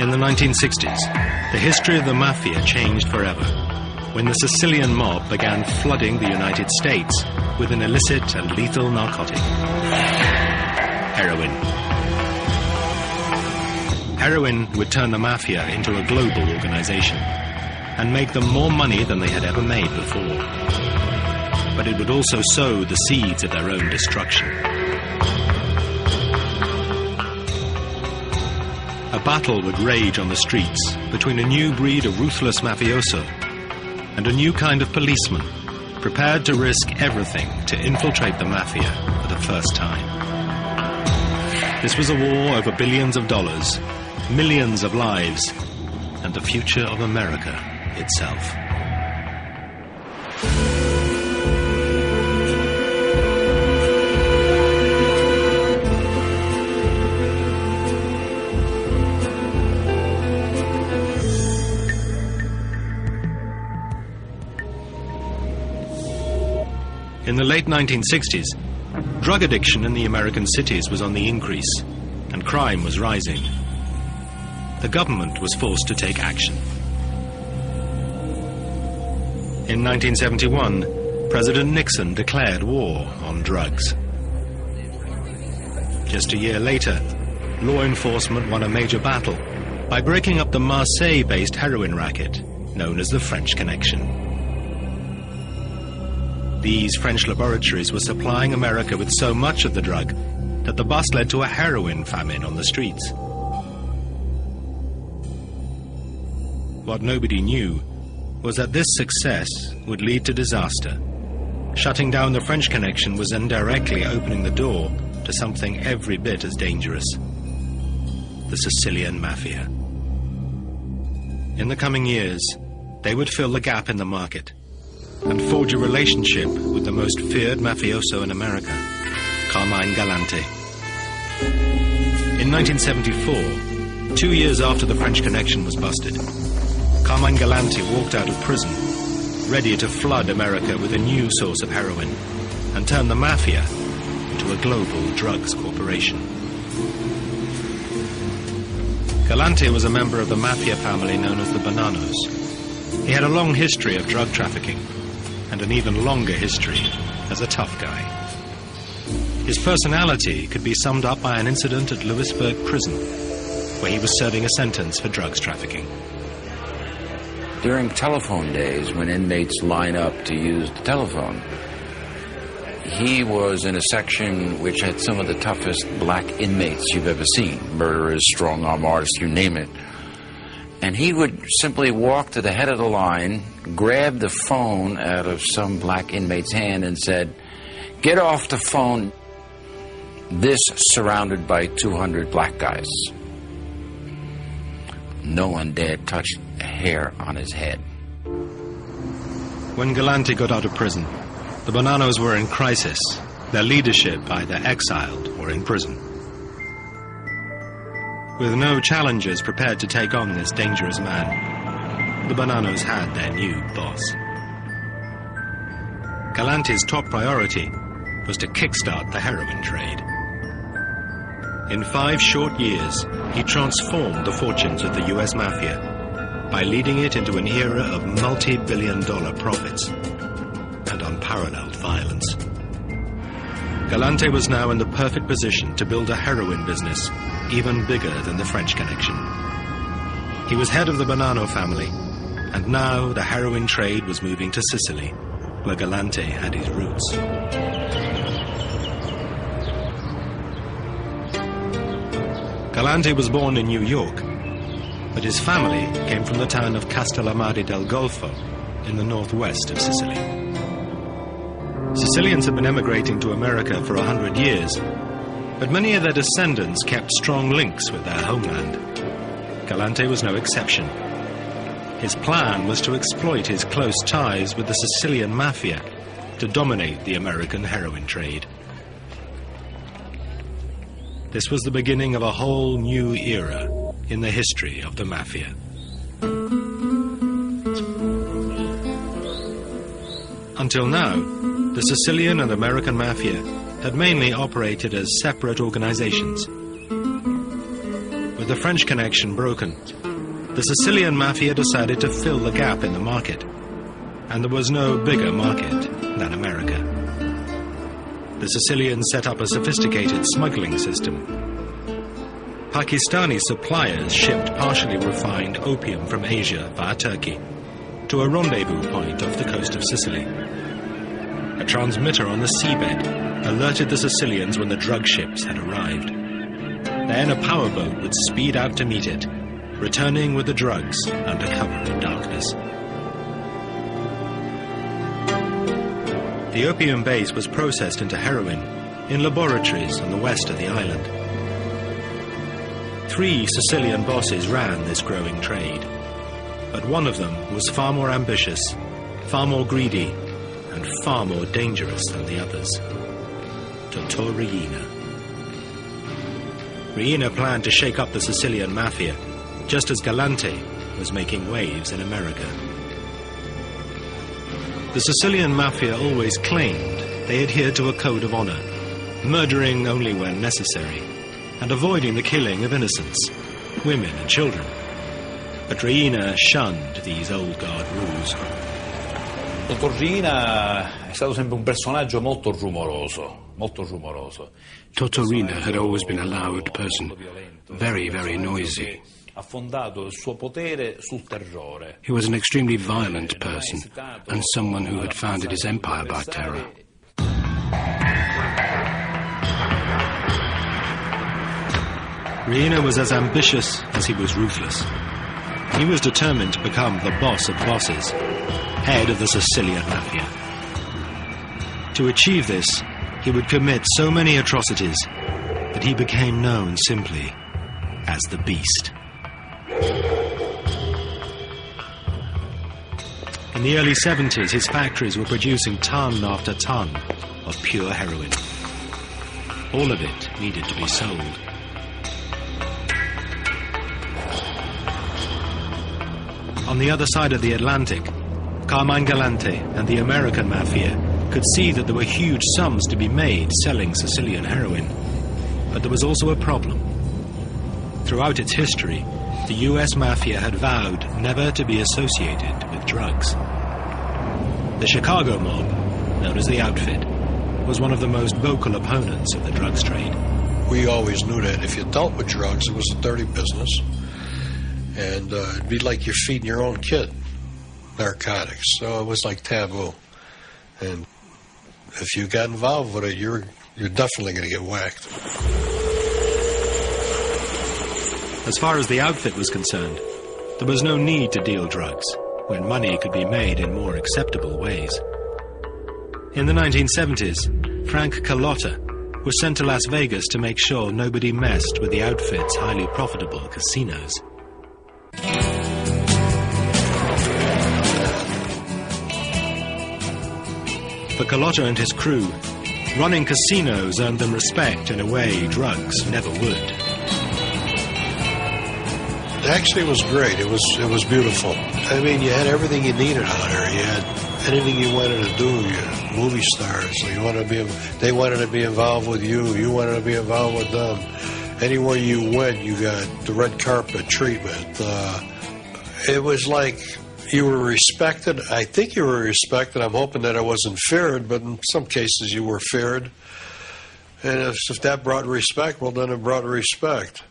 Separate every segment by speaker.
Speaker 1: In the 1960s, the history of the Mafia changed forever when the Sicilian mob began flooding the United States with an illicit and lethal narcotic: heroin. Heroin would turn the Mafia into a global organization and make them more money than they had ever made before. But it would also sow the seeds of their own destruction. A battle would rage on the streets between a new breed of ruthless mafioso and a new kind of policeman prepared to risk everything to infiltrate the Mafia for the first time. This was a war over billions of dollars, millions of lives, and the future of America itself. In the late 1960s, drug addiction in the American cities was on the increase, and crime was rising. The government was forced to take action. In 1971, President Nixon declared war on drugs. Just a year later, law enforcement won a major battle by breaking up the Marseille-based heroin racket known as the French Connection. These French laboratories were supplying America with so much of the drug that the bust led to a heroin famine on the streets. What nobody knew was that this success would lead to disaster. Shutting down the French Connection was indirectly opening the door to something every bit as dangerous: the Sicilian Mafia. In the coming years, they would fill the gap in the market and forge a relationship with the most feared mafioso in America, Carmine Galante. In 1974, 2 years after the French Connection was busted, Carmine Galante walked out of prison, ready to flood America with a new source of heroin and turn the Mafia into a global drugs corporation. Galante was a member of the Mafia family known as the Bonanos. He had a long history of drug trafficking and an even longer history as a tough guy. His personality could be summed up by an incident at Lewisburg Prison, where he was serving a sentence for drugs trafficking.
Speaker 2: During telephone days, when inmates line up to use the telephone, he was in a section which had some of the toughest black inmates you've ever seen. Murderers, strong-arm artists, you name it. And he would simply walk to the head of the line, grab the phone out of some black inmate's hand and said, "Get off the phone." This surrounded by 200 black guys. No one dared touch a hair on his head.
Speaker 1: When Galante got out of prison, the Bonanos were in crisis, their leadership either exiled or in prison. With no challengers prepared to take on this dangerous man, the Bonanos had their new boss. Galante's top priority was to kickstart the heroin trade. In 5 short years, he transformed the fortunes of the US Mafia by leading it into an era of multi-billion-dollar profits and unparalleled violence. Galante was now in the perfect position to build a heroin business even bigger than the French Connection. He was head of the Bonanno family, and now the heroin trade was moving to Sicily, where Galante had his roots. Galante was born in New York, but his family came from the town of Castellammare del Golfo in the northwest of Sicily. Sicilians had been emigrating to America for 100 years, but many of their descendants kept strong links with their homeland. Galante was no exception. His plan was to exploit his close ties with the Sicilian Mafia to dominate the American heroin trade. This was the beginning of a whole new era in the history of the Mafia. Until now, the Sicilian and American Mafia had mainly operated as separate organizations. With With the French connection broken, the Sicilian Mafia decided to fill the gap in the market, and there was no bigger market than America. The Sicilians set up a sophisticated smuggling system. Pakistani suppliers shipped partially refined opium from Asia via Turkey to a rendezvous point off the coast of Sicily. A transmitter on the seabed alerted the Sicilians when the drug ships had arrived. Then a powerboat would speed out to meet it, returning with the drugs under cover of darkness. The opium base was processed into heroin in laboratories on the west of the island. 3 Sicilian bosses ran this growing trade, but one of them was far more ambitious, far more greedy, and far more dangerous than the others. Dottor Riina. Riina planned to shake up the Sicilian Mafia, just as Galante was making waves in America. The Sicilian Mafia always claimed they adhered to a code of honor, murdering only when necessary, and avoiding the killing of innocents, women and children. But Riina shunned these old guard rules.
Speaker 3: Dottor Riina è stato sempre un personaggio molto rumoroso.
Speaker 4: Dottor Riina had always been a loud person, very, very noisy.
Speaker 3: Ha fondato il suo potere sul terrore.
Speaker 4: He was an extremely violent person, and someone who had founded his empire by terror.
Speaker 1: Riina was as ambitious as he was ruthless. He was determined to become the boss of bosses, head of the Sicilian Mafia. To achieve this, he would commit so many atrocities that he became known simply as the Beast. In the early 70s, his factories were producing ton after ton of pure heroin. All of it needed to be sold. On the other side of the Atlantic, Carmine Galante and the American Mafia could see that there were huge sums to be made selling Sicilian heroin. But there was also a problem. Throughout its history, the US Mafia had vowed never to be associated with drugs. The Chicago mob, known as the Outfit, was one of the most vocal opponents of the drugs trade.
Speaker 5: We always knew that if you dealt with drugs, it was a dirty business. And it'd be like you're feeding your own kid narcotics. So it was like taboo. And if you got involved with it, you're definitely going to get whacked.
Speaker 1: As far as the Outfit was concerned, there was no need to deal drugs when money could be made in more acceptable ways. In the 1970s, Frank Carlotta was sent to Las Vegas to make sure nobody messed with the Outfit's highly profitable casinos. For Carlotta and his crew, running casinos earned them respect in a way drugs never would.
Speaker 5: Actually, it was great. It was beautiful. I mean, you had everything you needed out there. You had anything you wanted to do. You had movie stars. So they wanted to be involved with you. You wanted to be involved with them. Anywhere you went, you got the red carpet treatment. It was like you were respected. I think you were respected. I'm hoping that I wasn't feared, but in some cases you were feared. And if that brought respect, well, then it brought respect.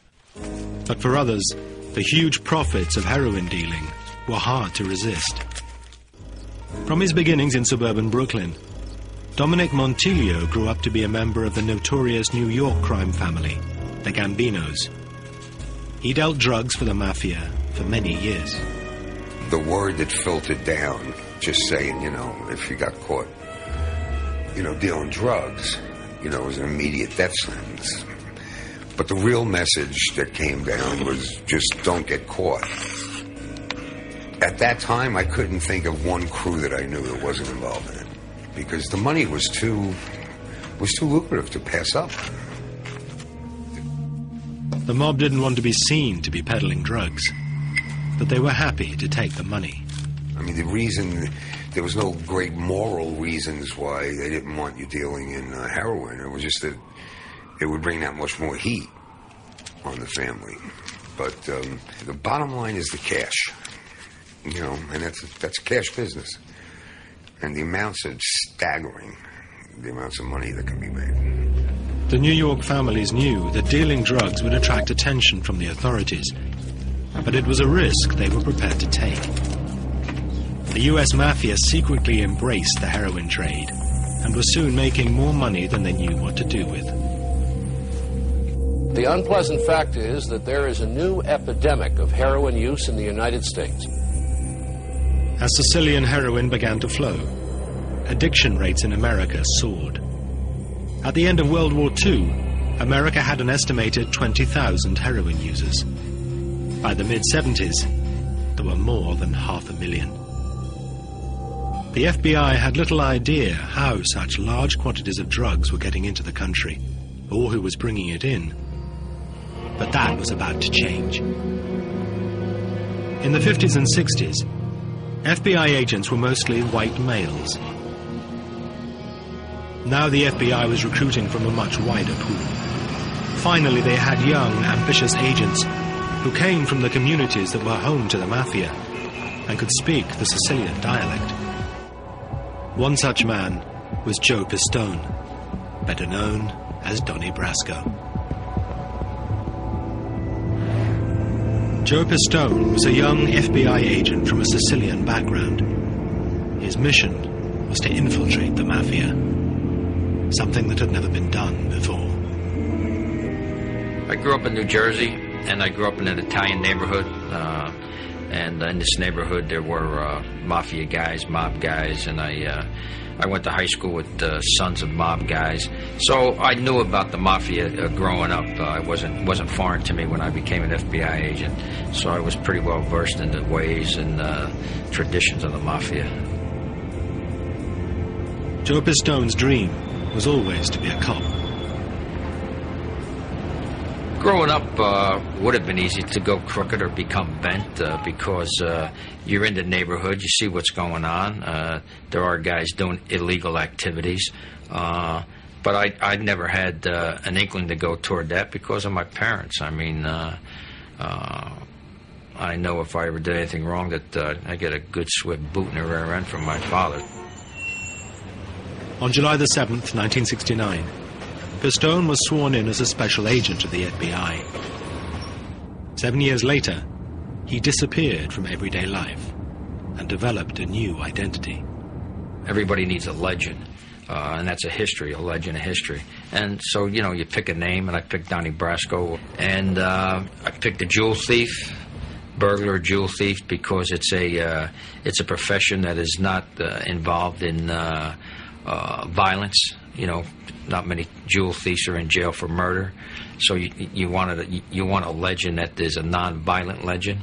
Speaker 1: But for others, the huge profits of heroin dealing were hard to resist. From his beginnings in suburban Brooklyn, Dominic Montilio grew up to be a member of the notorious New York crime family, the Gambinos. He dealt drugs for the Mafia for many years.
Speaker 6: The word that filtered down, just saying, if you got caught, dealing drugs, was an immediate death sentence. But the real message that came down was just don't get caught. At that time, I couldn't think of one crew that I knew that wasn't involved in it because the money was too lucrative to pass up.
Speaker 1: The mob didn't want to be seen to be peddling drugs, but they were happy to take the money.
Speaker 6: I mean, there was no great moral reasons why they didn't want you dealing in heroin. It was just that it would bring that much more heat on the family. But the bottom line is the cash, you know, and that's a cash business. And the amounts are staggering, the amounts of money that can be made.
Speaker 1: The New York families knew that dealing drugs would attract attention from the authorities, but it was a risk they were prepared to take. The US Mafia secretly embraced the heroin trade and was soon making more money than they knew what to do with.
Speaker 7: The unpleasant fact is that there is a new epidemic of heroin use in the United States.
Speaker 1: As Sicilian heroin began to flow, addiction rates in America soared. At the end of World War II, America had an estimated 20,000 heroin users. By the mid-70s, there were more than 500,000. The FBI had little idea how such large quantities of drugs were getting into the country, or who was bringing it in. But that was about to change. In the 50s and 60s, FBI agents were mostly white males. Now the FBI was recruiting from a much wider pool. Finally, they had young, ambitious agents who came from the communities that were home to the Mafia and could speak the Sicilian dialect. One such man was Joe Pistone, better known as Donnie Brasco. Joe Pistone was a young FBI agent from a Sicilian background. His mission was to infiltrate the Mafia, something that had never been done before.
Speaker 2: I grew up in New Jersey, and I grew up in an Italian neighborhood. And in this neighborhood, there were Mafia guys, mob guys, and I went to high school with sons of mob guys. So I knew about the Mafia growing up. It wasn't foreign to me when I became an FBI agent. So I was pretty well versed in the ways and traditions of the Mafia.
Speaker 1: Joe Pistone's dream was always to be a cop.
Speaker 2: Growing up would have been easy to go crooked or become bent because you're in the neighborhood, you see what's going on. There are guys doing illegal activities. But I never had an inkling to go toward that because of my parents. I mean, I know if I ever did anything wrong that I get a good swift boot in the rear end from my father.
Speaker 1: On July the 7th, 1969, Pistone was sworn in as a special agent of the FBI. 7 years later, he disappeared from everyday life and developed a new identity.
Speaker 2: Everybody needs a legend, and that's a history, a legend, a history. And so, you know, you pick a name, and I picked Donnie Brasco, and I picked a jewel thief, burglar, jewel thief, because it's a profession that is not involved in violence. You know, not many jewel thieves are in jail for murder. So you want a legend that is a non-violent legend,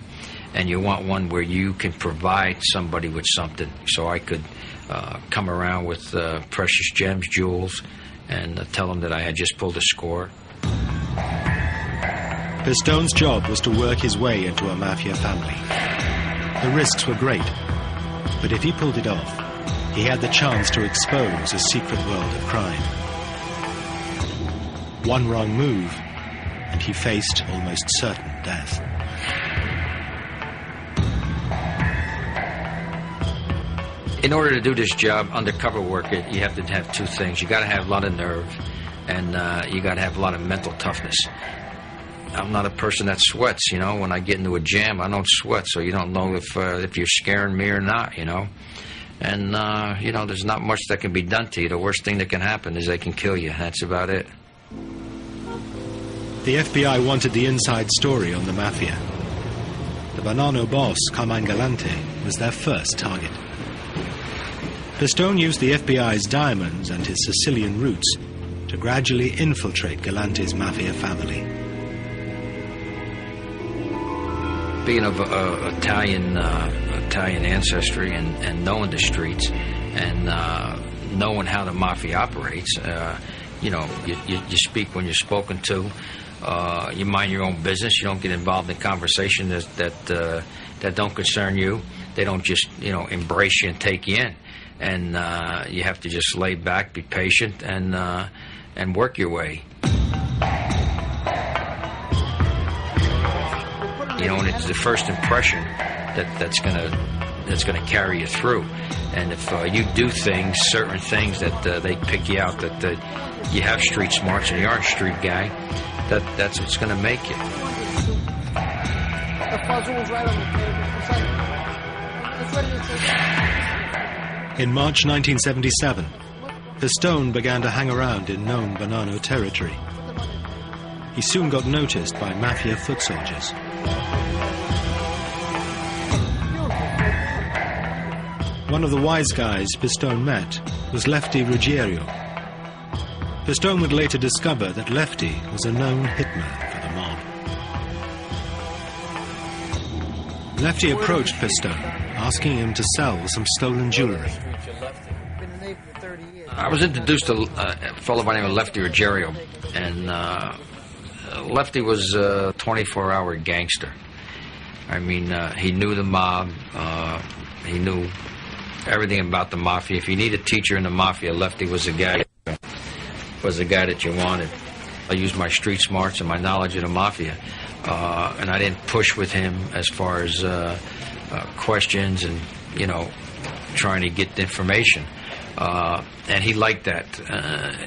Speaker 2: and you want one where you can provide somebody with something. So I could come around with precious gems, jewels, and tell them that I had just pulled a score.
Speaker 1: Pistone's job was to work his way into a Mafia family. The risks were great, but if he pulled it off, he had the chance to expose a secret world of crime. One wrong move, and he faced almost certain death.
Speaker 2: In order to do this job, undercover work, you have to have two things. You got to have a lot of nerve, and you got to have a lot of mental toughness. I'm not a person that sweats, you know. When I get into a jam, I don't sweat, so you don't know if you're scaring me or not, you know. And, you know, there's not much that can be done to you. The worst thing that can happen is they can kill you. That's about it.
Speaker 1: The FBI wanted the inside story on the Mafia. The Banano boss, Carmine Galante, was their first target. Pistone used the FBI's diamonds and his Sicilian roots to gradually infiltrate Galante's Mafia family.
Speaker 2: Being of Italian ancestry and knowing the streets and knowing how the Mafia operates, you know, you speak when you're spoken to. You mind your own business. You don't get involved in conversations that don't concern you. They don't just, you know, embrace you and take you in. And you have to just lay back, be patient, and work your way. you know, and it's the first impression that's gonna carry you through. And if you do things, certain things that they pick you out, that you have street smarts and you are a street guy, that's what's gonna make you.
Speaker 8: The puzzle was right on the table. It's ready to take.
Speaker 1: In March 1977, Pistone began to hang around in known Bonanno territory. He soon got noticed by Mafia foot soldiers. One of the wise guys Pistone met was Lefty Ruggiero. Pistone would later discover that Lefty was a known hitman for the mob. Lefty approached Pistone, asking him to sell some stolen jewelry.
Speaker 2: I was introduced to a fellow by the name of Lefty Ruggiero, and Lefty was a 24-hour gangster. I mean, he knew the mob, he knew everything about the Mafia. If you need a teacher in the Mafia, Lefty was the guy that you wanted. I used my street smarts and my knowledge of the Mafia, and I didn't push with him as far as questions and, you know, trying to get the information. And he liked that.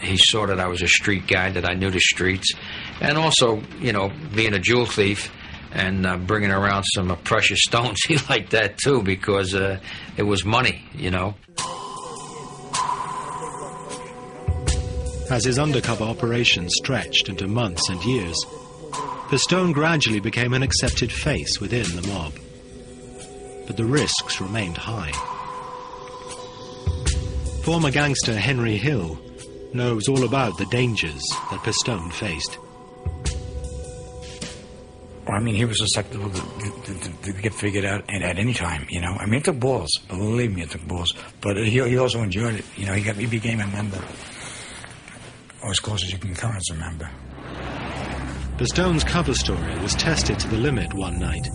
Speaker 2: He saw that I was a street guy, that I knew the streets. And also, you know, being a jewel thief and bringing around some precious stones, he liked that too, because it was money, you know.
Speaker 1: As his undercover operation stretched into months and years, Pistone gradually became an accepted face within the mob. But the risks remained high. Former gangster Henry Hill knows all about the dangers that Pistone faced.
Speaker 9: I mean, he was susceptible to get figured out at any time, you know. I mean, it took balls. Believe me, it took balls. But he also enjoyed it. You know, he became a member, or as close as you can come as a member.
Speaker 1: Pistone's cover story was tested to the limit one night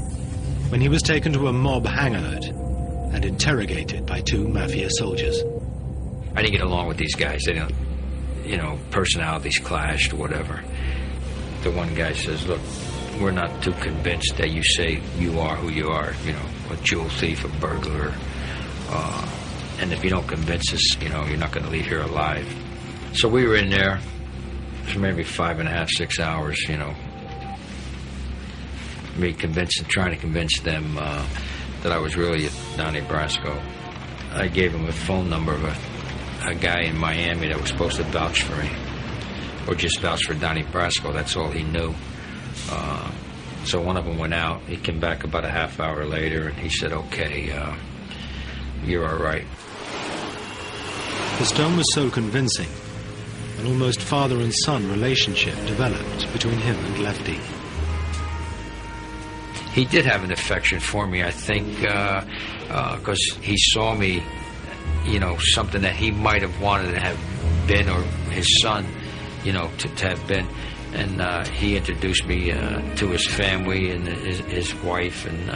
Speaker 1: when he was taken to a mob hangout and interrogated by two Mafia soldiers.
Speaker 2: I didn't get along with these guys. They didn't, you know, personalities clashed or whatever. The one guy says, look, we're not too convinced that you say you are who you are, you know, a jewel thief, a burglar. And if you don't convince us, you know, you're not going to leave here alive. So we were in there for maybe 5.5, 6 hours, you know, me trying to convince them that I was really Donnie Brasco. I gave him a phone number of a guy in Miami that was supposed to vouch for me, or just vouch for Donnie Brasco. That's all he knew. So one of them went out. He came back about a half hour later, and he said, okay, you're all right.
Speaker 1: Pistone was so convincing, an almost father and son relationship developed between him and Lefty.
Speaker 2: He did have an affection for me, I think, because he saw me, you know, something that he might have wanted to have been, or his son, you know, to have been. And he introduced me to his family and his wife, and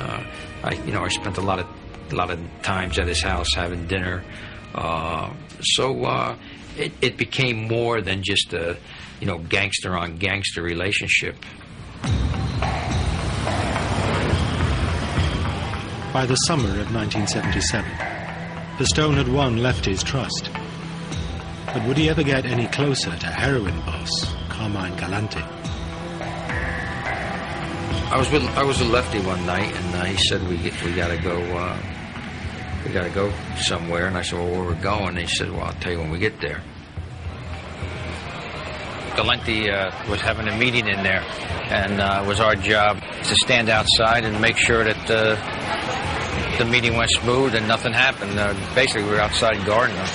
Speaker 2: I spent a lot of times at his house having dinner. So it became more than just a, you know, gangster on gangster relationship.
Speaker 1: By the summer of 1977, Pistone had won Lefty's trust. But would he ever get any closer to heroin boss Carmine Galante?
Speaker 2: I was with Lefty one night, and he said we gotta go somewhere. And I said, well, where we're going? And he said, well, I'll tell you when we get there. Galante was having a meeting in there, and it was our job to stand outside and make sure that the meeting went smooth and nothing happened. Basically, we were outside guarding them.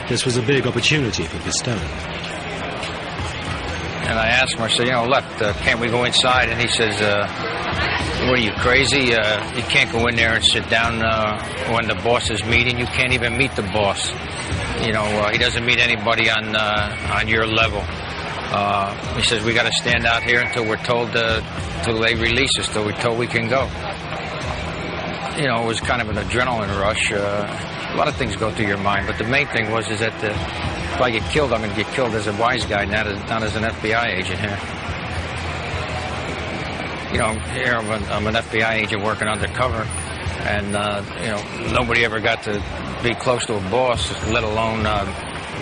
Speaker 1: This was a big opportunity for Pistone.
Speaker 2: And I asked him, I said, you know, Left, can't we go inside? And he says, what are you, crazy? You can't go in there and sit down when the boss is meeting. You can't even meet the boss. You know, he doesn't meet anybody on your level. He says, we got to stand out here until we're told, till they release us, till we're told we can go. You know, it was kind of an adrenaline rush. A lot of things go through your mind, but the main thing was is that if I get killed, I'm going to get killed as a wise guy, not as an FBI agent here.
Speaker 10: you know, here I'm an FBI agent working undercover, and, you know, nobody ever got to be close to a boss, let alone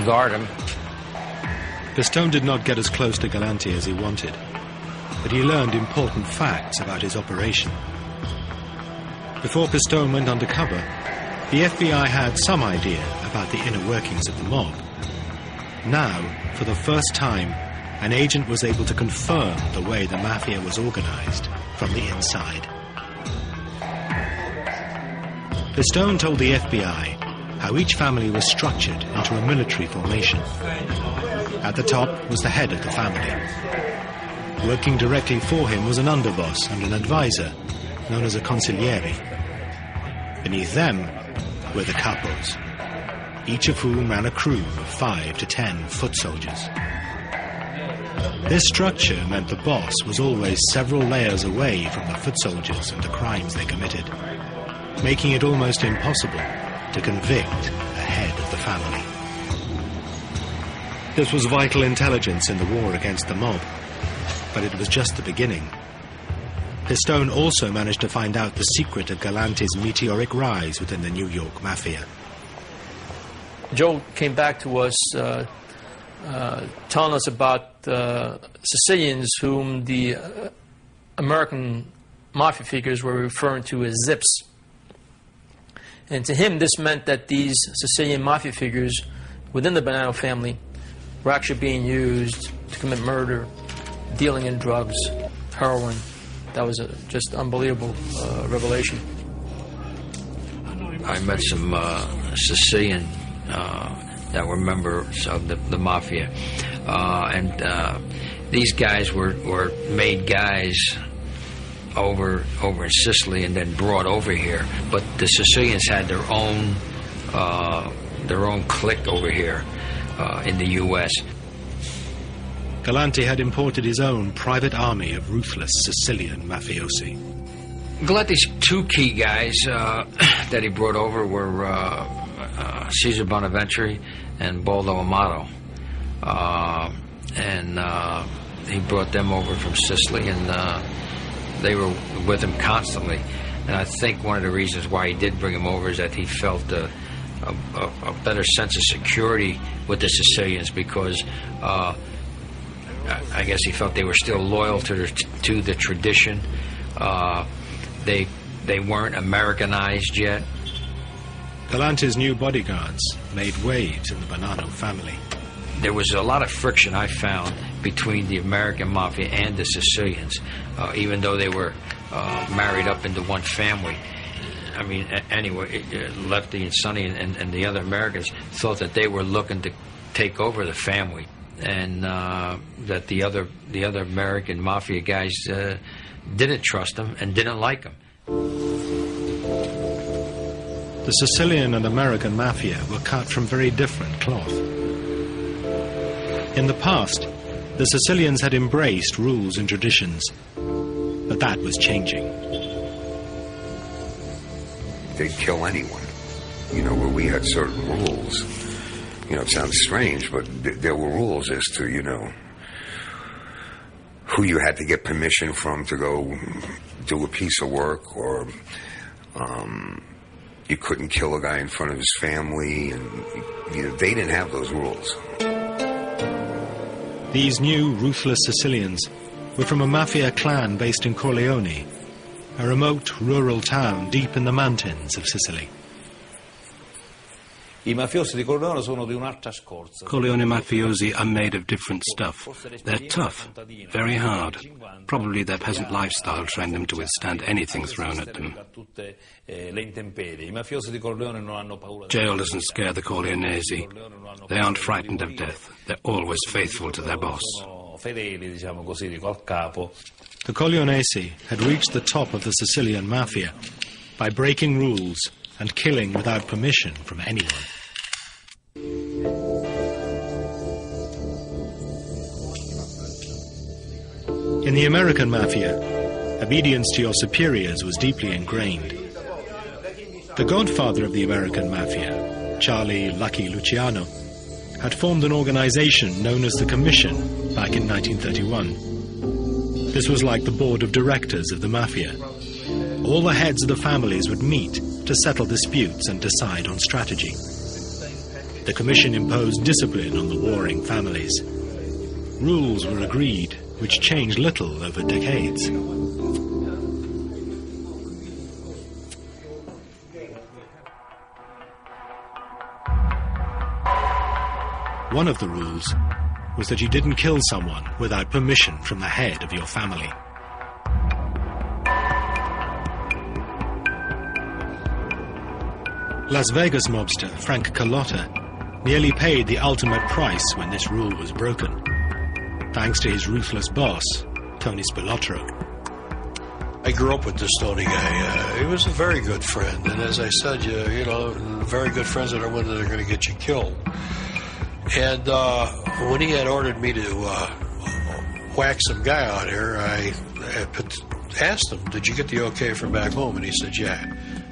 Speaker 10: guard him.
Speaker 1: Pistone did not get as close to Galante as he wanted, but he learned important facts about his operation. Before Pistone went undercover, the FBI had some idea about the inner workings of the mob. Now, for the first time, an agent was able to confirm the way the Mafia was organized from the inside. Pistone told the FBI how each family was structured into a military formation. At the top was the head of the family. Working directly for him was an underboss and an advisor, known as a consigliere. Beneath them were the capos, each of whom ran a crew of 5 to 10 foot soldiers. This structure meant the boss was always several layers away from the foot soldiers and the crimes they committed, making it almost impossible to convict the head of the family. This was vital intelligence in the war against the mob, but it was just the beginning. Pistone also managed to find out the secret of Galante's meteoric rise within the New York Mafia.
Speaker 11: Joe came back to us telling us about Sicilians whom the American Mafia figures were referring to as Zips. And to him, this meant that these Sicilian Mafia figures within the Bonanno family were actually being used to commit murder, dealing in drugs, heroin. That was a just unbelievable revelation.
Speaker 2: I met some Sicilian that were members of the Mafia, and these guys were made guys over in Sicily and then brought over here. But the Sicilians had their own clique over here in the U.S.
Speaker 1: Galante had imported his own private army of ruthless Sicilian mafiosi.
Speaker 2: Galante's two key guys that he brought over were Cesar Bonaventure and Baldo Amato. And he brought them over from Sicily, and they were with him constantly. And I think one of the reasons why he did bring them over is that he felt a better sense of security with the Sicilians, because I guess he felt they were still loyal to the tradition. They weren't Americanized yet.
Speaker 1: Galante's new bodyguards made waves in the Bonanno family.
Speaker 2: There was a lot of friction, I found, between the American Mafia and the Sicilians, even though they were married up into one family. I mean, anyway, Lefty and Sonny and the other Americans thought that they were looking to take over the family, and that the other American Mafia guys didn't trust them and didn't like them.
Speaker 1: The Sicilian and American Mafia were cut from very different cloth. In the past, the Sicilians had embraced rules and traditions, but that was changing.
Speaker 6: They'd kill anyone, where we had certain rules. It sounds strange, but there were rules as to, who you had to get permission from to go do a piece of work, or you couldn't kill a guy in front of his family, and they didn't have those rules.
Speaker 1: These new, ruthless Sicilians were from a Mafia clan based in Corleone, a remote rural town deep in the mountains of Sicily.
Speaker 4: Corleone mafiosi are made of different stuff. They're tough, very hard. Probably their peasant lifestyle trained them to withstand anything thrown at them. Jail doesn't scare the Corleonesi. They aren't frightened of death. They're always faithful to their boss.
Speaker 1: The Corleonesi had reached the top of the Sicilian Mafia by breaking rules and killing without permission from anyone. In the American Mafia, obedience to your superiors was deeply ingrained. The godfather of the American Mafia, Charlie Lucky Luciano, had formed an organization known as the Commission back in 1931. This was like the board of directors of the Mafia. All the heads of the families would meet to settle disputes and decide on strategy. The commission imposed discipline on the warring families. Rules were agreed, which changed little over decades. One of the rules was that you didn't kill someone without permission from the head of your family. Las Vegas mobster Frank Carlotta nearly paid the ultimate price when this rule was broken, thanks to his ruthless boss, Tony Spilotro.
Speaker 5: I grew up with this Tony guy. He was a very good friend, and as I said, you know, very good friends are the ones that are going to get you killed. And when he had ordered me to whack some guy out here, I asked him, did you get the okay from back home? And he said, yeah.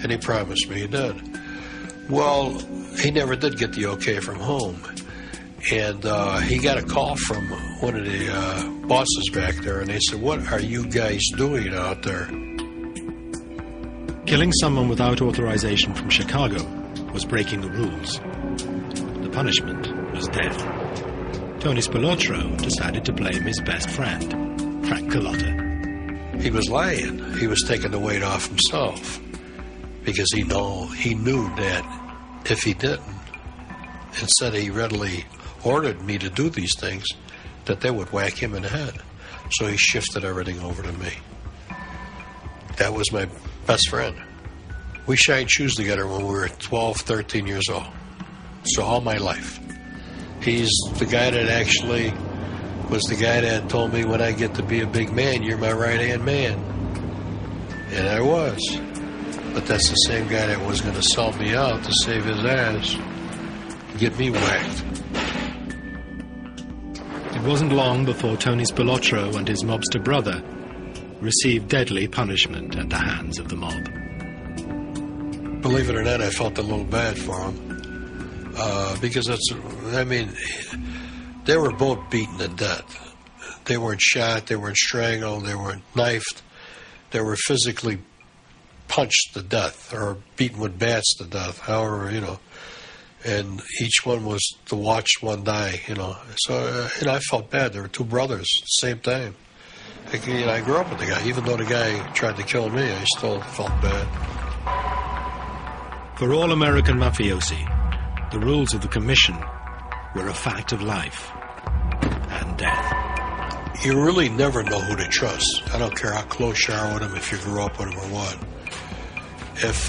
Speaker 5: And he promised me he did. Well, he never did get the okay from home. And he got a call from one of the bosses back there, and they said, what are you guys doing out there?
Speaker 1: Killing someone without authorization from Chicago was breaking the rules. The punishment was death. Tony Spilotro decided to blame his best friend, Frank Carlotta.
Speaker 5: He was lying. He was taking the weight off himself because he knew that if he didn't, instead he readily ordered me to do these things, that they would whack him in the head. So he shifted everything over to me. That was my best friend. We shined shoes together when we were 12, 13 years old. So all my life. He's the guy that actually was the guy that told me, when I get to be a big man, you're my right-hand man. And I was. But that's the same guy that was going to sell me out to save his ass, get me whacked.
Speaker 1: It wasn't long before Tony Spilotro and his mobster brother received deadly punishment at the hands of the mob.
Speaker 5: Believe it or not, I felt a little bad for him. Because they were both beaten to death. They weren't shot, they weren't strangled, they weren't knifed. They were physically punched to death or beaten with bats to death, however, you know. And each one was to watch one die, you know. So, I felt bad. There were two brothers at the same time. I grew up with the guy. Even though the guy tried to kill me, I still felt bad.
Speaker 1: For all American mafiosi, the rules of the commission were a fact of life and death.
Speaker 5: You really never know who to trust. I don't care how close you are with him, if you grew up with him or what. If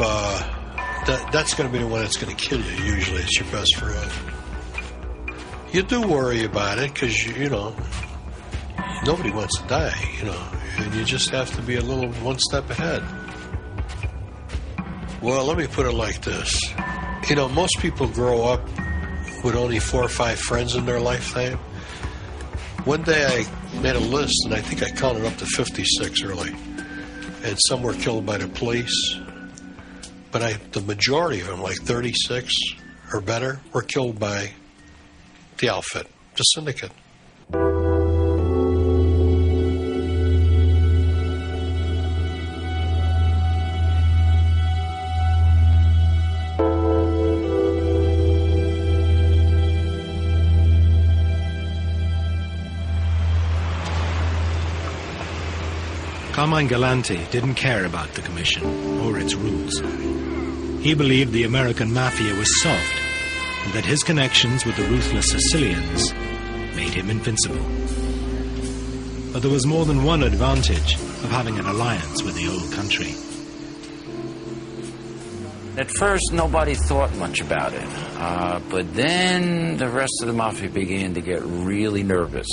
Speaker 5: that's going to be the one that's going to kill you, usually it's your best friend. You do worry about it because, you know, nobody wants to die, you know, and you just have to be a little one step ahead. Well, let me put it like this. You know, most people grow up with only 4 or 5 friends in their lifetime. One day I made a list, and I think I counted up to 56 early. And some were killed by the police. But the majority of them, like 36 or better, were killed by the outfit, the syndicate.
Speaker 1: Carmine Galante didn't care about the commission or its rules. He believed the American mafia was soft and that his connections with the ruthless Sicilians made him invincible. But there was more than one advantage of having an alliance with the old country.
Speaker 2: At first, nobody thought much about it. But then the rest of the mafia began to get really nervous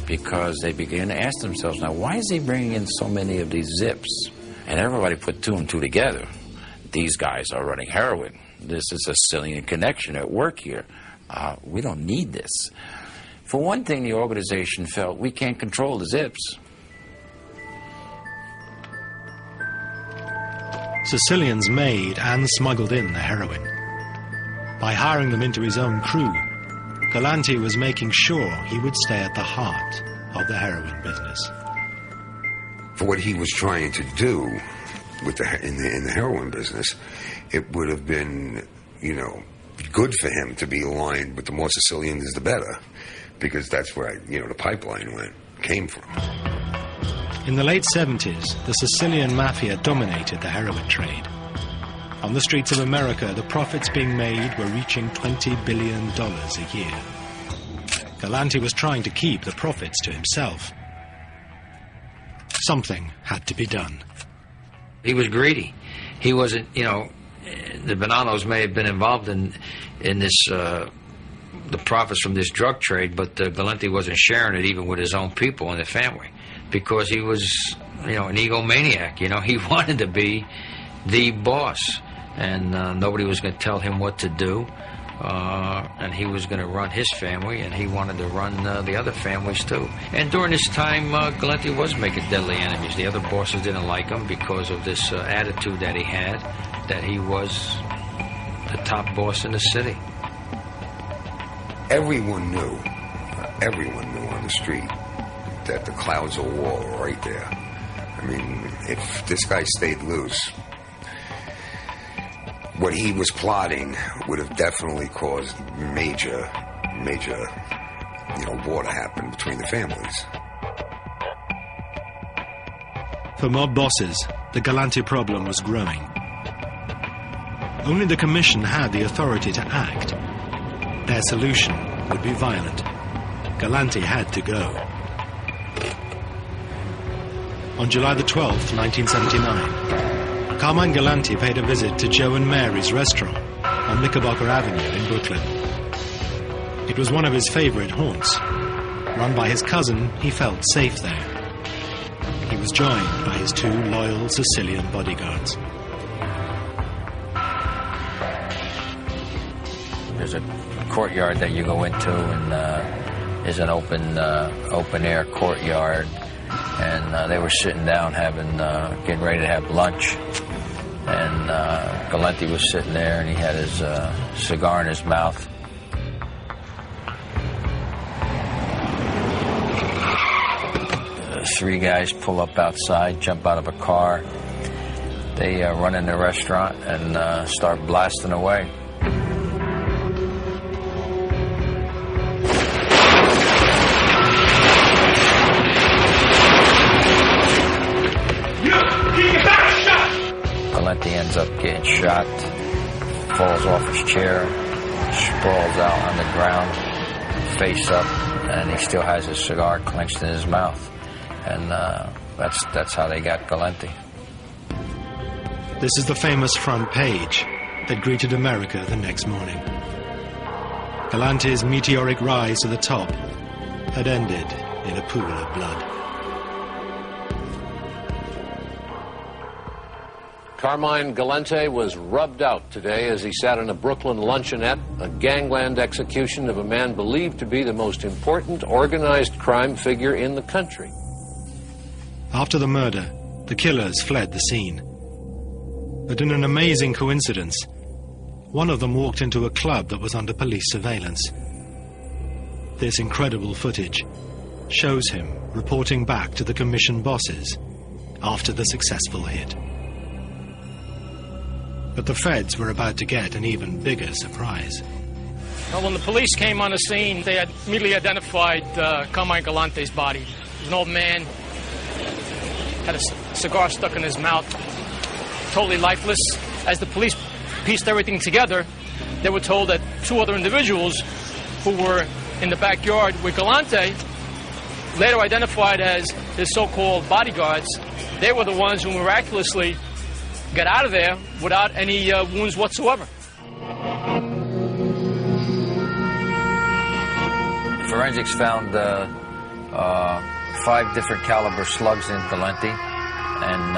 Speaker 2: because they began to ask themselves, now, why is he bringing in so many of these zips? And everybody put 2 and 2 together. These guys are running heroin. This is a Sicilian connection at work here. We don't need this. For one thing, the organization felt we can't control the zips.
Speaker 1: Sicilians made and smuggled in the heroin. By hiring them into his own crew, Galante was making sure he would stay at the heart of the heroin business.
Speaker 6: for what he was trying to do with in the heroin business, it would have been, you know, good for him to be aligned with the more Sicilians, the better, because that's where, you know, the pipeline came from.
Speaker 1: In the late 70s, the Sicilian Mafia dominated the heroin trade. On the streets of America, the profits being made were reaching $20 billion a year. Galante was trying to keep the profits to himself. Something had to be done.
Speaker 2: He was greedy. He wasn't, you know, the Bonanos may have been involved in this, the profits from this drug trade, but Galante wasn't sharing it even with his own people and the family, because he was, you know, an egomaniac. You know, he wanted to be the boss, and nobody was going to tell him what to do, and he was going to run his family, and he wanted to run the other families too. And during this time, Galante was making deadly enemies. The other bosses didn't like him because of this attitude that he had, that he was the top boss in the city.
Speaker 6: Everyone knew on the street that the clouds of war were right there. I mean, if this guy stayed loose, what he was plotting would have definitely caused major, you know, war to happen between the families.
Speaker 1: For mob bosses, the Galante problem was growing. Only the Commission had the authority to act. Their solution would be violent. Galante had to go. On July the 12th, 1979, Carmine Galante paid a visit to Joe and Mary's restaurant on Knickerbocker Avenue in Brooklyn. It was one of his favorite haunts. Run by his cousin, he felt safe there. He was joined by his two loyal Sicilian bodyguards.
Speaker 2: There's a courtyard that you go into, and is an open-air courtyard. And they were sitting down getting ready to have lunch. And Galante was sitting there, and he had his cigar in his mouth. Three guys pull up outside, jump out of a car. They run in the restaurant and start blasting away. Galante ends up getting shot, falls off his chair, sprawls out on the ground, face up, and he still has his cigar clenched in his mouth. And that's how they got Galante.
Speaker 1: This is the famous front page that greeted America the next morning. Galante's meteoric rise to the top had ended in a pool of blood.
Speaker 7: Carmine Galante was rubbed out today as he sat in a Brooklyn luncheonette, a gangland execution of a man believed to be the most important organized crime figure in the country.
Speaker 1: After the murder, the killers fled the scene. But in an amazing coincidence, one of them walked into a club that was under police surveillance. This incredible footage shows him reporting back to the Commission bosses after the successful hit. But the feds were about to get an even bigger surprise.
Speaker 11: Well, when the police came on the scene, they had immediately identified Carmine Galante's body. He was an old man, had a cigar stuck in his mouth, totally lifeless. As the police pieced everything together, they were told that two other individuals who were in the backyard with Galante, later identified as his so-called bodyguards, they were the ones who miraculously got out of there without any wounds whatsoever.
Speaker 2: Forensics found 5 different caliber slugs in Galante, and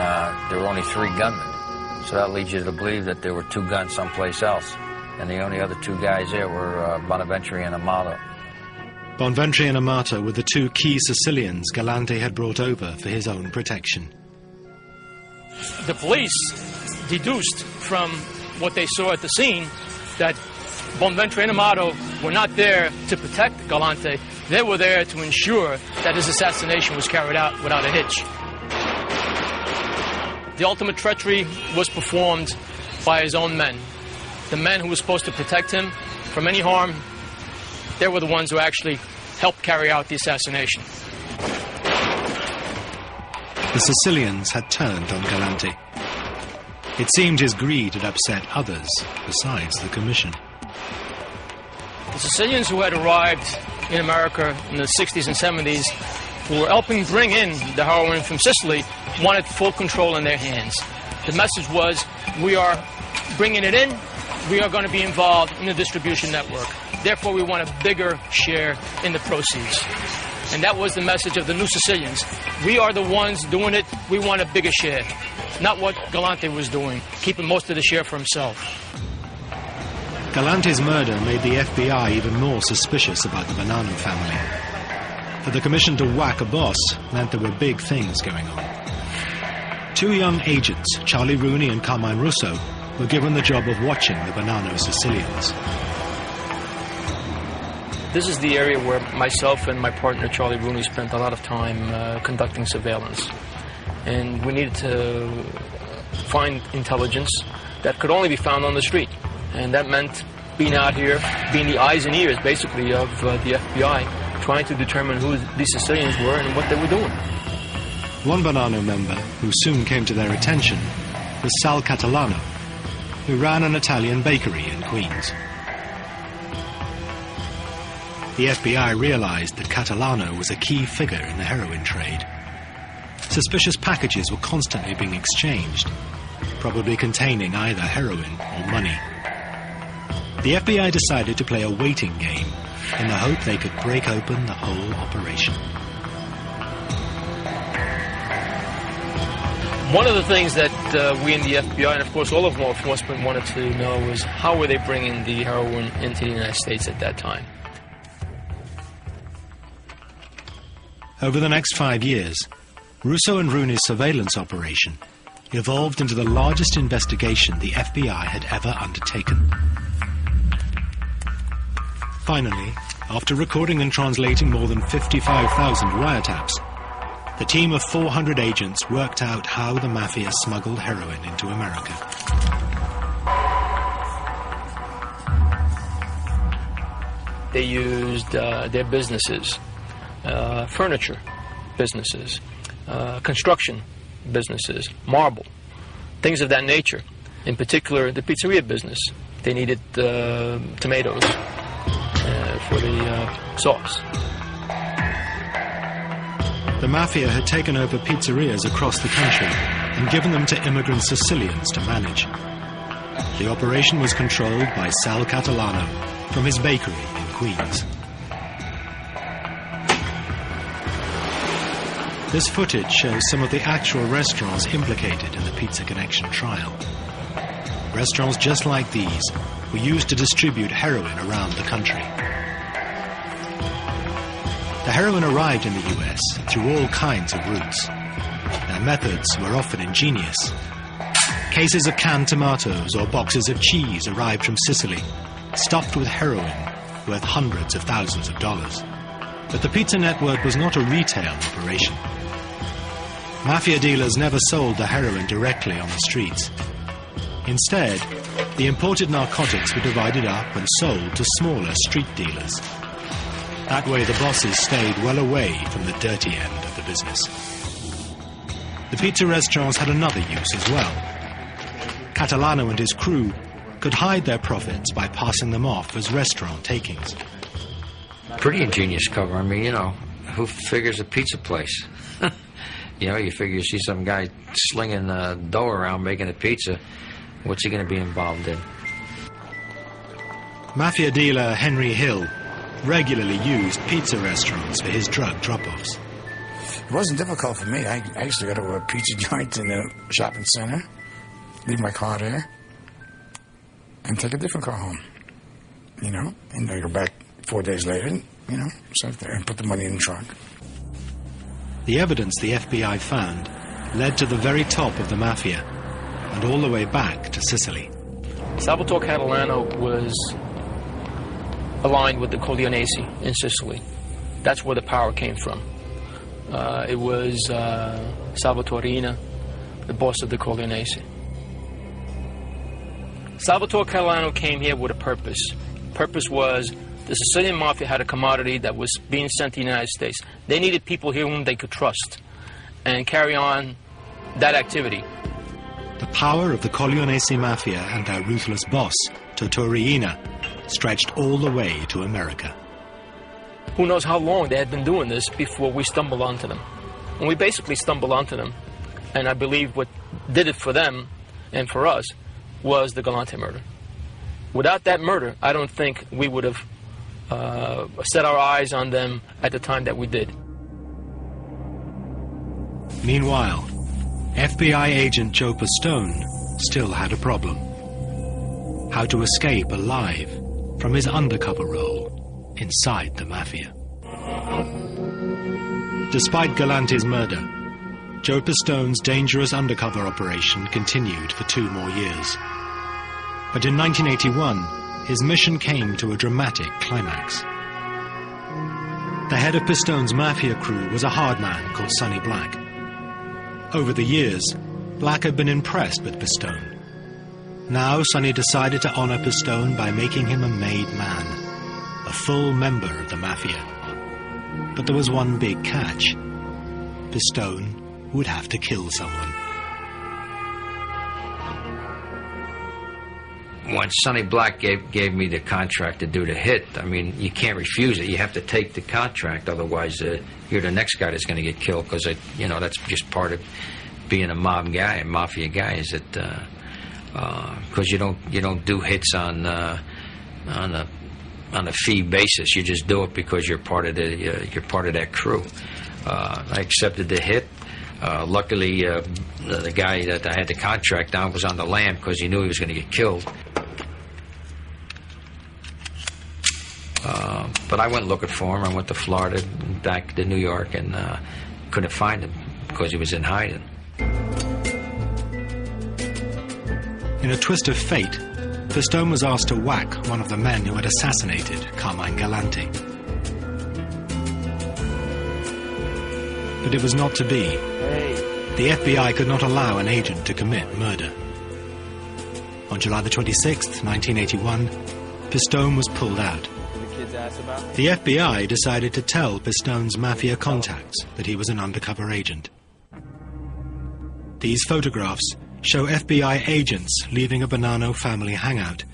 Speaker 2: there were only 3 gunmen. So that leads you to believe that there were 2 guns someplace else. And the only other 2 guys there were Bonaventure and Amato.
Speaker 1: Bonaventure and Amato were the 2 key Sicilians Galante had brought over for his own protection.
Speaker 11: The police deduced from what they saw at the scene that Bonaventure and Amato were not there to protect Galante. They were there to ensure that his assassination was carried out without a hitch. The ultimate treachery was performed by his own men. The men who were supposed to protect him from any harm, they were the ones who actually helped carry out the assassination.
Speaker 1: The Sicilians had turned on Galante. It seemed his greed had upset others besides the commission.
Speaker 11: The Sicilians who had arrived in America in the 60s and 70s, who were helping bring in the heroin from Sicily, wanted full control in their hands. The message was, we are bringing it in, we are going to be involved in the distribution network. Therefore, we want a bigger share in the proceeds. And that was the message of the New Sicilians. We are the ones doing it, we want a bigger share. Not what Galante was doing, keeping most of the share for himself.
Speaker 1: Galante's murder made the FBI even more suspicious about the Bonanno family. For the commission to whack a boss meant there were big things going on. Two young agents, Charlie Rooney and Carmine Russo, were given the job of watching the Bonanno Sicilians.
Speaker 11: This is the area where myself and my partner Charlie Rooney spent a lot of time conducting surveillance. And we needed to find intelligence that could only be found on the street. And that meant being out here, being the eyes and ears, basically, of the FBI, trying to determine who these Sicilians were and what they were doing.
Speaker 1: One Bonanno member, who soon came to their attention, was Sal Catalano, who ran an Italian bakery in Queens. The FBI realized that Catalano was a key figure in the heroin trade. Suspicious packages were constantly being exchanged, probably containing either heroin or money. The FBI decided to play a waiting game in the hope they could break open the whole operation.
Speaker 11: One of the things that we in the FBI, and of course all of law enforcement, wanted to know was how were they bringing the heroin into the United States at that time.
Speaker 1: Over the next 5 years, Russo and Rooney's surveillance operation evolved into the largest investigation the FBI had ever undertaken. Finally, after recording and translating more than 55,000 wiretaps, the team of 400 agents worked out how the Mafia smuggled heroin into America.
Speaker 11: They used their businesses, furniture businesses, construction businesses, marble, things of that nature. In particular, the pizzeria business. They needed tomatoes for the sauce.
Speaker 1: The Mafia had taken over pizzerias across the country and given them to immigrant Sicilians to manage. The operation was controlled by Sal Catalano from his bakery in Queens. This footage shows some of the actual restaurants implicated in the Pizza Connection trial. Restaurants just like these were used to distribute heroin around the country. The heroin arrived in the US through all kinds of routes. Their methods were often ingenious. Cases of canned tomatoes or boxes of cheese arrived from Sicily, stuffed with heroin worth hundreds of thousands of dollars. But the pizza network was not a retail operation. Mafia dealers never sold the heroin directly on the streets. Instead, the imported narcotics were divided up and sold to smaller street dealers. That way the bosses stayed well away from the dirty end of the business. The pizza restaurants had another use as well. Catalano and his crew could hide their profits by passing them off as restaurant takings.
Speaker 2: Pretty ingenious cover. I mean, you know, who figures a pizza place? You know, you figure you see some guy slinging dough around making a pizza. What's he going to be involved in?
Speaker 1: Mafia dealer Henry Hill regularly used pizza restaurants for his drug drop-offs.
Speaker 9: It wasn't difficult for me. I used to go to a pizza joint in the shopping center, leave my car there, and take a different car home. You know, and I go back 4 days later, and, you know, sit there and put the money in the trunk.
Speaker 1: The evidence the FBI found led to the very top of the Mafia and all the way back to Sicily.
Speaker 11: Salvatore Catalano was aligned with the Corleonesi in Sicily. That's where the power came from. It was Salvatore Rina the boss of the Corleonesi. Salvatore Catalano came here with a purpose. The purpose was the Sicilian Mafia had a commodity that was being sent to the United States. They needed people here whom they could trust and carry on that activity.
Speaker 1: The power of the Corleonesi Mafia and their ruthless boss, Totò Riina, stretched all the way to America.
Speaker 11: Who knows how long they had been doing this before we stumbled onto them. And we basically stumbled onto them. And I believe what did it for them and for us was the Galante murder. Without that murder, I don't think we would have set our eyes on them at the time that we did.
Speaker 1: Meanwhile, FBI agent Joe Pistone still had a problem. How to escape alive from his undercover role inside the Mafia. Despite Galante's murder, Joe Pistone's dangerous undercover operation continued for 2 more years. But in 1981, his mission came to a dramatic climax. The head of Pistone's Mafia crew was a hard man called Sonny Black. Over the years, Black had been impressed with Pistone. Now Sonny decided to honor Pistone by making him a made man, a full member of the Mafia. But there was one big catch. Pistone would have to kill someone.
Speaker 2: When Sonny Black gave me the contract to do the hit, I mean, you can't refuse it. You have to take the contract, otherwise you're the next guy that's going to get killed, because that's just part of being a mob guy, a mafia guy, is that because you don't do hits on a fee basis. You just do it because you're part of that crew. I accepted the hit. Luckily, the guy that I had the contract on was on the lam because he knew he was going to get killed. But I went looking for him. I went to Florida, back to New York, and couldn't find him because he was in hiding.
Speaker 1: In a twist of fate, Pistone was asked to whack one of the men who had assassinated Carmine Galante. But it was not to be. The FBI could not allow an agent to commit murder. On July the 26th, 1981, Pistone was pulled out. The FBI decided to tell Pistone's Mafia contacts that he was an undercover agent. These photographs show FBI agents leaving a Bonanno family hangout.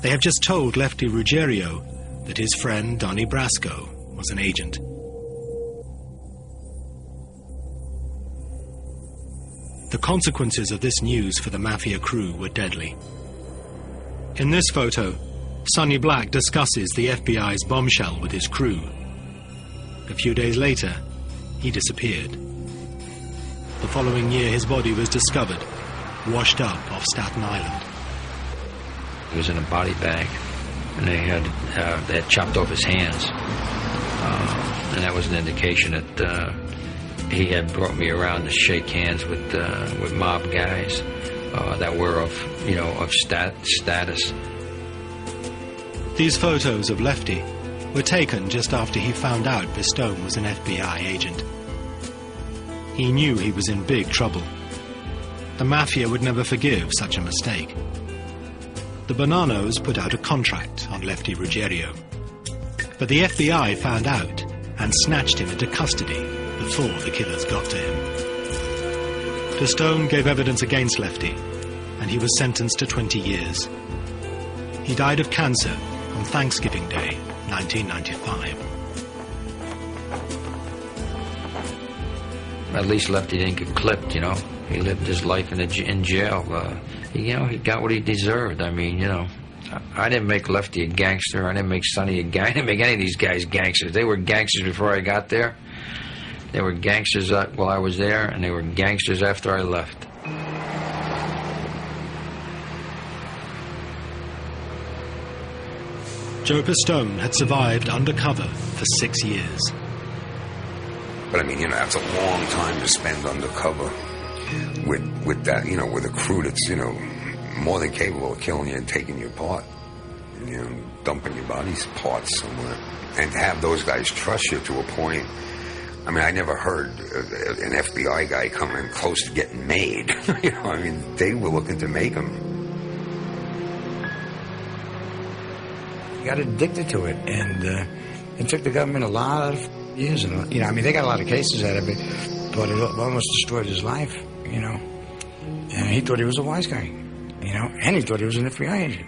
Speaker 1: They have just told Lefty Ruggiero that his friend Donnie Brasco was an agent. The consequences of this news for the Mafia crew were deadly. In this photo, Sonny Black discusses the FBI's bombshell with his crew. A few days later, he disappeared. The following year, his body was discovered, washed up off Staten Island.
Speaker 2: He was in a body bag, and they had chopped off his hands, and that was an indication that he had brought me around to shake hands with mob guys that were of status.
Speaker 1: These photos of Lefty were taken just after he found out Pistone was an FBI agent. He knew he was in big trouble. The Mafia would never forgive such a mistake. The Bonannos put out a contract on Lefty Ruggiero. But the FBI found out and snatched him into custody before the killers got to him. Pistone gave evidence against Lefty, and he was sentenced to 20 years. He died of cancer on Thanksgiving Day, 1995.
Speaker 2: At least Lefty didn't get clipped, He lived his life in jail. He got what he deserved. I mean, I didn't make Lefty a gangster. I didn't make Sonny a gang. I didn't make any of these guys gangsters. They were gangsters before I got there. They were gangsters while I was there, and they were gangsters after I left.
Speaker 1: Joe Pistone had survived undercover for 6 years.
Speaker 6: But I mean, that's a long time to spend undercover with that, with a crew that's, more than capable of killing you and taking you apart, dumping your body's parts somewhere. And to have those guys trust you to a point I mean, I never heard an FBI guy coming close to getting made. You know, I mean, they were looking to make him.
Speaker 9: Got addicted to it, and it took the government a lot of years. And, you know, I mean, they got a lot of cases out of it, but it almost destroyed his life, you know. And he thought he was a wise guy, you know, and he thought he was an FBI agent.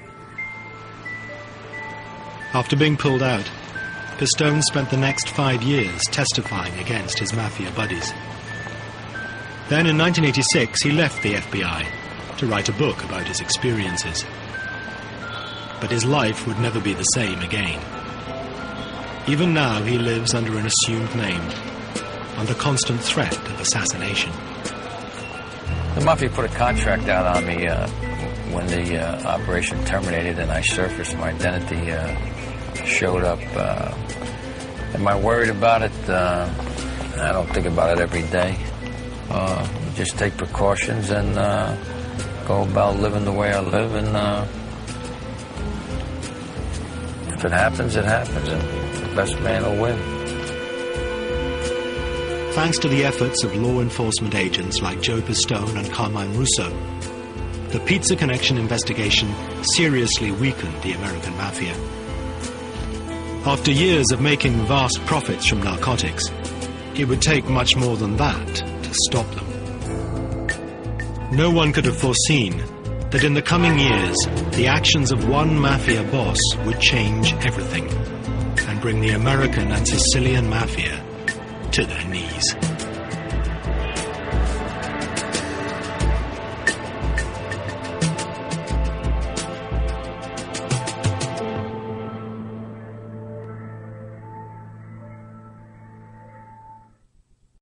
Speaker 1: After being pulled out, Pistone spent the next 5 years testifying against his Mafia buddies. Then in 1986, he left the FBI to write a book about his experiences. But his life would never be the same again. Even now, he lives under an assumed name, under constant threat of assassination.
Speaker 10: The Mafia put a contract out on me when the operation terminated and I surfaced. My identity showed up. Am I worried about it? I don't think about it every day. Just take precautions and go about living the way I live, and if it happens, it happens, and the best man will win.
Speaker 1: Thanks to the efforts of law enforcement agents like Joe Pistone and Carmine Russo, the Pizza Connection investigation seriously weakened the American Mafia. After years of making vast profits from narcotics, it would take much more than that to stop them. No one could have foreseen that in the coming years, the actions of one Mafia boss would change everything and bring the American and Sicilian Mafia to their knees.